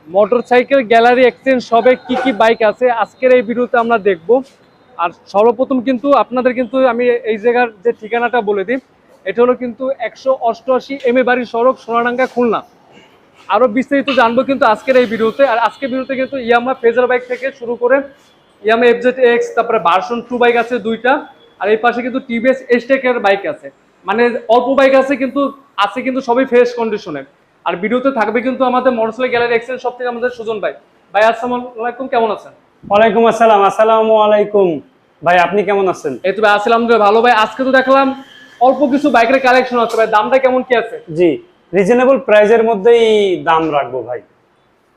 Motorcycle gallery exchange সবে কি কি বাইক আছে আজকের এই ভিডিওতে আমরা দেখব। আর সর্বপ্রথম কিন্তু আপনাদের কিন্তু আমি এই জায়গার যে ঠিকানাটা বলে দিই, এটা হলো কিন্তু 188 এম এ বাড়ি সড়ক, সোনাডাঙ্গা, খুলনা। আরো বিস্তারিত জানবো কিন্তু আজকের এই ভিডিওতে। আর আজকের ভিডিওতে কিন্তু ইয়ামা ফেজার বাইক থেকে শুরু করে ইয়ামা এফজেড এক্স, তারপরে ভার্সন 2 বাইক আছে দুইটা, আর এই পাশে কিন্তু টিভিএস এস্টেকের বাইক আছে। মানে অল্প বাইক আছে কিন্তু সবই ফ্রেশ কন্ডিশনে। আর ভিডিওতে থাকবে কিন্তু আমাদের মোটরসাইকেল গ্যালারি এক্সচেঞ্জ সব থেকে আমাদের সুজন ভাই। ভাই আসসালামু আলাইকুম, কেমন আছেন? ওয়ালাইকুম আসসালাম। আসসালামু আলাইকুম ভাই, আপনি কেমন আছেন? এই তো ভাই আসসালাম, ভালো ভাই। আজকে তো দেখলাম অল্প কিছু বাইকের কালেকশন আছে ভাই, দামটা কেমন কি আছে? জি, রিজনেবল প্রাইসের মধ্যেই দাম রাখবো ভাই।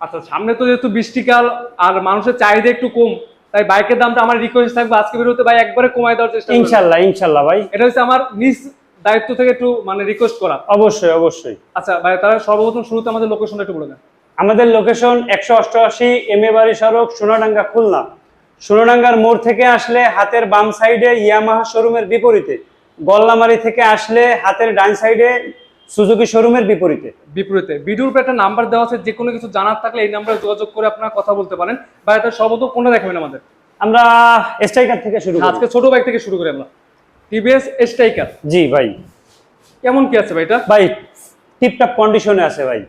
আচ্ছা, সামনে তো যেহেতু বৃষ্টিকাল আর মানুষের চাহিদা একটু কম, তাই বাইকের দামটা আমার রিকোয়েস্ট থাকবে আজকে ভিডিওতে ভাই একবারে কমায় দেওয়ার চেষ্টা করব। ইনশাআল্লাহ ইনশাআল্লাহ ভাই, এটা হচ্ছে আমার নিজ দায়িত্ব থেকে একটু মানে রিকোয়েস্ট করা। অবশ্যই অবশ্যই। আচ্ছা ভাই, তারা সর্বপ্রথম শুরুতে আমাদের লোকেশনটা একটু বলে দেন। আমাদের লোকেশন 188 এম এ বাড়ি সড়ক, সোনাডাঙ্গা, খুলনা। সোনাডাঙ্গার মোড় থেকে আসলে হাতের বাম সাইডে ইয়ামাহা শোরুমের বিপরীতে, গল্লামারি থেকে আসলে হাতের ডান সাইডে সুজুকি শোরুমের বিপরীতে। ভিডিওর উপরে একটা নাম্বার দেওয়া আছে, যে কোনো কিছু জানার থাকলে এই নাম্বারে যোগাযোগ করে আপনারা কথা বলতে পারেন। ভাই এটা সর্বপ্রথম কোনটা দেখাবেন আমাদের? আমরা স্ট্রাইকার থেকে শুরু করি। আজকে ছোট বাইক থেকে শুরু করি আমরা। TVS striker. জি ভাই। কেমন কি আছে ভাই এটা? ভাই টিপটপ কন্ডিশনে আছে ভাই।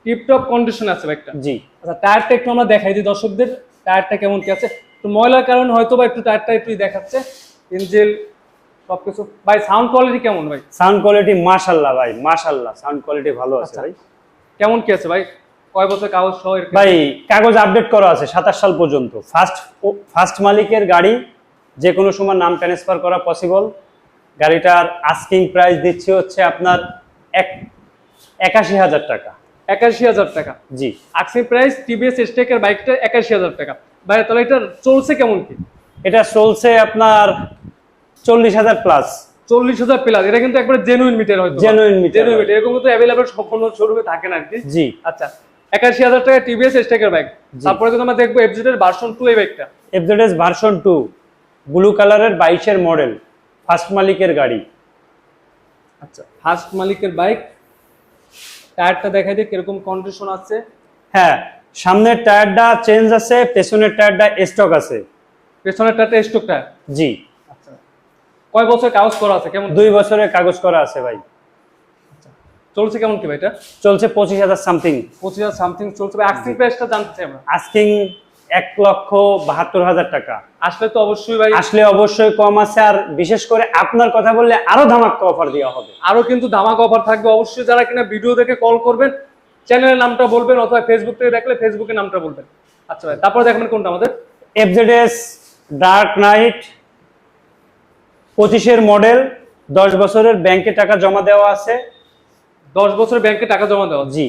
টিপটপ কন্ডিশনে আছে বাইকটা। জি। আচ্ছা, টায়ারটা একটু আমরা দেখাই দিই দর্শকদের, টায়ারটা কেমন কি আছে। তো ময়লার কারণে হয়তো বা একটু টায়ারটা একটু দেখাচ্ছে, ইঞ্জিন সবকিছু। ভাই সাউন্ড কোয়ালিটি কেমন ভাই? সাউন্ড কোয়ালিটি মাশাআল্লাহ ভাই, মাশাআল্লাহ, সাউন্ড কোয়ালিটি ভালো আছে ভাই। কেমন কি আছে ভাই? কয় বছর কাগজ সহ? ভাই কাগজ আপডেট করা আছে 27 সাল পর্যন্ত। ফার্স্ট মালিকের গাড়ি, যে কোনো সময় নাম ট্রান্সফার করা পসিবল। গাড়িটার আস্কিং প্রাইস দিচ্ছি হচ্ছে আপনার 81,000 টাকা। 81,000 টাকা? জি। আস্কিং প্রাইস টিভিএস স্টেকের বাইকটা 81,000 টাকা। ভাই তাহলে এটা চলছে কেমন কি? এটা চলছে আপনার 40,000 প্লাস। 40,000 প্লাস। এটা কিন্তু একবারে জেনুইন মিটার, হয়তো জেনুইন মিটার। এরকম তো অ্যাভেলেবল সম্পূর্ণ শোরুমে থাকে না আর কি। জি। আচ্ছা, 81,000 টাকা টিভিএস স্টেকের বাইক। তারপরে কিন্তু আমরা দেখবো এফজেড এর ভার্সন 2 এই বাইকটা। এফজেড ভার্সন 2 ব্লু কালারের 22 এর মডেল, ফার্স্ট মালিকের গাড়ি। আচ্ছা, ফার্স্ট মালিকের বাইক। টায়ারটা দেখাই দিই কিরকম কন্ডিশন আছে। হ্যাঁ, সামনের টায়ারটা চেঞ্জ আছে, পেছনের টায়ারটা স্টক আছে। পেছনের টায়ারটা স্টক টায়ার? জি। আচ্ছা, কয় বছর কাগজ করা আছে কেমন? 2 বছরের কাগজ করা আছে ভাই। আচ্ছা, চলছে কেমন কি ভাই এটা? চলছে 25,000 সামথিং। 25,000 সামথিং চলছে। আস্কিং প্রাইসটা জানতে চাই আমরা। আস্কিং 1,72,000 টাকা। আসলে তো অবশ্যই ভাই, আসলে অবশ্যই কম আছে। আর বিশেষ করে আপনার কথা বললে আরো ধামাকা অফার দেওয়া হবে। আরো কিন্তু ধামাকা অফার থাকবে। অবশ্যই যারা কিনা ভিডিও দেখে কল করবেন, চ্যানেলের নামটা বলবেন, অথবা ফেসবুক থেকে দেখলে ফেসবুকের নামটা বলবেন। আচ্ছা ভাই, তারপরে দেখবেন কোনটা আমাদের? এফজেডএস ডার্ক নাইট 25 এর মডেল, 10 বছরের ব্যাংকে টাকা জমা দেওয়া আছে। 10 বছরের ব্যাংকে টাকা জমা দেওয়া? জি।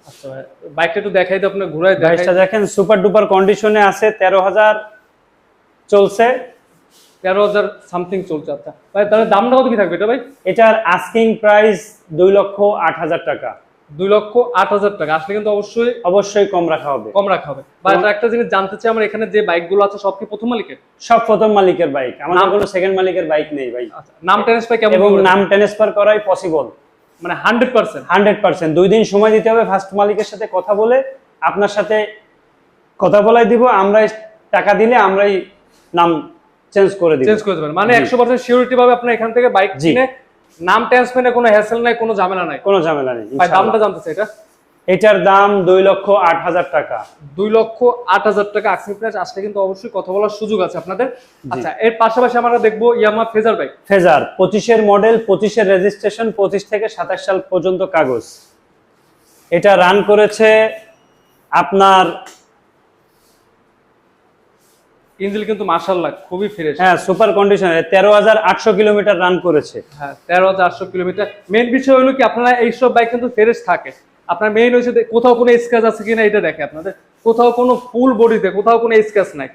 আচ্ছা ভাই, বাইকটা একটু দেখাই তো, আপনি ঘুরাই দেখাই। বাইকটা দেখেন সুপার ডুপার কন্ডিশনে আছে। 13,000 চলছে। 13,000 সামথিং চলছে। আচ্ছা ভাই, তাহলে দামটা কত কি থাকবে এটা ভাই? এটার আস্কিং প্রাইস 2,08,000 টাকা। 2,08,000 টাকা। আসলে কিন্তু অবশ্যই অবশ্যই কম রাখা হবে। কম রাখা হবে। ভাই একটা জিনিস জানতে চাই, আমার এখানে যে বাইকগুলো আছে সব কি প্রথম মালিকের? সব প্রথম মালিকের বাইক, আমাদের কোনো সেকেন্ড মালিকের বাইক নেই ভাই। আচ্ছা, নাম ট্রান্সফার কেমন? এবং নাম ট্রান্সফার করাই পসিবল, মানে 100%? 100%। 2 দিন সময় দিতে হবে ফার্স্ট মালিকের সাথে কথা বলে। আপনার সাথে কথা বলাই দিব, আমরাই টাকা দিলে আমরাই নাম চেঞ্জ করে দিব। চেঞ্জ করে দেবেন মানে 100% সিকিউরিটি ভাবে আপনি এখান থেকে বাইক কিনে নাম ট্রান্সফারে কোনো হ্যাসেল নাই, কোনো ঝামেলা নাই। কোনো ঝামেলা নেই। ভাই দামটা জানতে চাই এটা। এটার দাম 2,08,000 টাকা। 2,08,000 টাকা আস্কিং প্রাইস। আসলে কিন্তু অবশ্যই কথা বলার সুযোগ আছে আপনাদের। আচ্ছা, এর পাশাপাশি আমরা দেখবো ইয়ামাহা ফেজার বাইক। ফেজার 25 এর মডেল, 25 এর রেজিস্ট্রেশন, 25 থেকে 27 সাল পর্যন্ত কাগজ। এটা রান করেছে আপনার, ইঞ্জিন কিন্তু মাশাআল্লাহ খুবই ফ্রেশ। হ্যাঁ সুপার কন্ডিশনে 13,800 কিলোমিটার রান করেছে। হ্যাঁ, 13,800 কিলোমিটার। মেইন বিষয় হলো কি, আপনারা এইসব বাইক কিন্তু ফ্রেশ থাকে। আপনার মেইন হচ্ছে কোথাও কোনো স্ক্র্যাচ আছে কিনা এটা দেখে আপনাদের। কোথাও কোনো ফুল বডিতে কোথাও কোনো স্ক্র্যাচ নাই,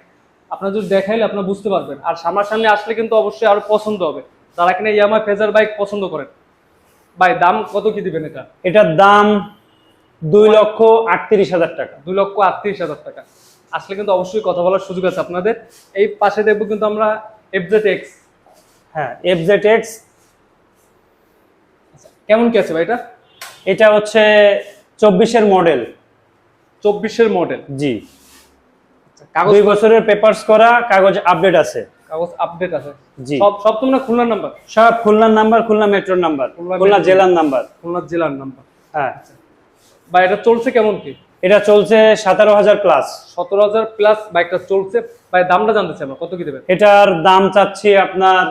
আপনার যদি দেখাইলে আপনারা বুঝতে পারবেন। আর সামনাসামনি আসলে কিন্তু অবশ্যই আরো পছন্দ হবে যারা কিনা ইয়ামাহা ফেজার বাইক পছন্দ করেন। ভাই দাম কত কি দিবেন এটা? এটার দাম 2,38,000 টাকা। 2,38,000 টাকা। আসলে কিন্তু অবশ্যই কথা বলার সুযোগ আছে আপনাদের। এই পাশে দেখবো কিন্তু আমরা এফজেড এক্স। হ্যাঁ, এফজেড এক্স। কেমন কি আছে ভাই এটা? এটা হচ্ছে 24 এর মডেল, 24-এর মডেল। জি, কাগজ 2 বছরের পেপারস করা, কাগজ আপডেট আছে। কাগজ আপডেট আছে। জি, সব তো না খুলনার নাম্বার? সব খুলনার নাম্বার, খুলনা মেট্রোর নাম্বার, খুলনা জেলার নাম্বার। খুলনা জেলার নাম্বার। হ্যাঁ। বা এটা চলছে কেমন কি? এটা চলছে 17,000 প্লাস। 17,000 প্লাস বাইকটা চলছে। ভাই দামটা জানতে চাই আমরা, কত কি দেবেন? এটার দাম চাচ্ছি আপনার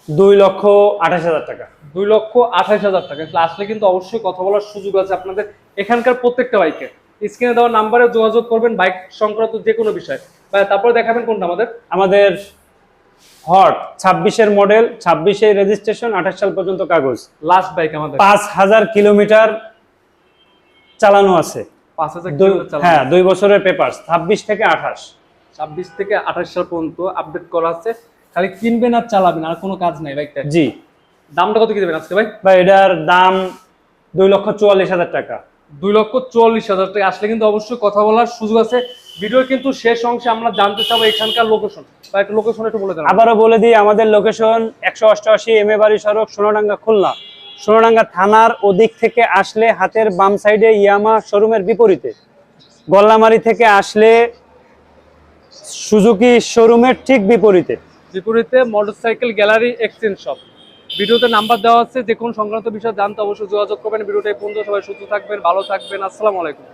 2,28,000 টাকা। 2,28,000 টাকা। আসলে কিন্তু অবশ্যই কথা বলার সুযোগ আছে আপনাদের এখানকার প্রত্যেকটা বাইকে। স্ক্রিনে দেওয়া নাম্বারে যোগাযোগ করবেন বাইক সংক্রান্ত যে কোনো বিষয়। ভাই তারপরে দেখাবেন কোনটা আমাদের? আমাদের হট 26-এর মডেল, 26-এর রেজিস্ট্রেশন, 28 সাল পর্যন্ত কাগজ। লাস্ট বাইক আমাদের 5,000 কিলোমিটার চালানো আছে। 5,000 কিলোমিটার চালানো। হ্যাঁ, 2 বছরের পেপারস, 26 থেকে 28। 26 থেকে 28 সাল পর্যন্ত আপডেট করা আছে। খালি কিনবেন আর চালাবেন, আর কোনো কাজ নাই বাইকটা। জি। দামটা কত কি দেবেন আজকে ভাই? ভাই এটার দাম 2,44,000 টাকা। 2,44,000 টাকা। আসলে কিন্তু অবশ্যই কথা বলার সুযোগ আছে। ভিডিও কিন্তু শেষ অংশে আমরা জানতে চাবো এখানকার লোকেশন। বা একটু লোকেশন একটু বলে দেন। আবারও বলে দিই, আমাদের লোকেশন 188 এম এ বাড়ি সড়ক, সোনাডাঙ্গা, খুলনা। সোনাডাঙ্গা থানার ওদিক থেকে আসলে হাতের বাম সাইডে ইয়ামা শোরুমের বিপরীতে। গল্লামারি থেকে আসলে সুজুকি শোরুমের ঠিক বিপরীতে মোটরসাইকেল গ্যালারি এক্সচেঞ্জ শপ। ভিডিওতে নাম্বার দেওয়া আছে, যে কোনো সংক্রান্ত বিষয় জানতে অবশ্যই যোগাযোগ করবেন। ভিডিওটা এই পর্যন্ত, সবাই সুস্থ থাকবেন, ভালো থাকবেন। আসসালামু আলাইকুম।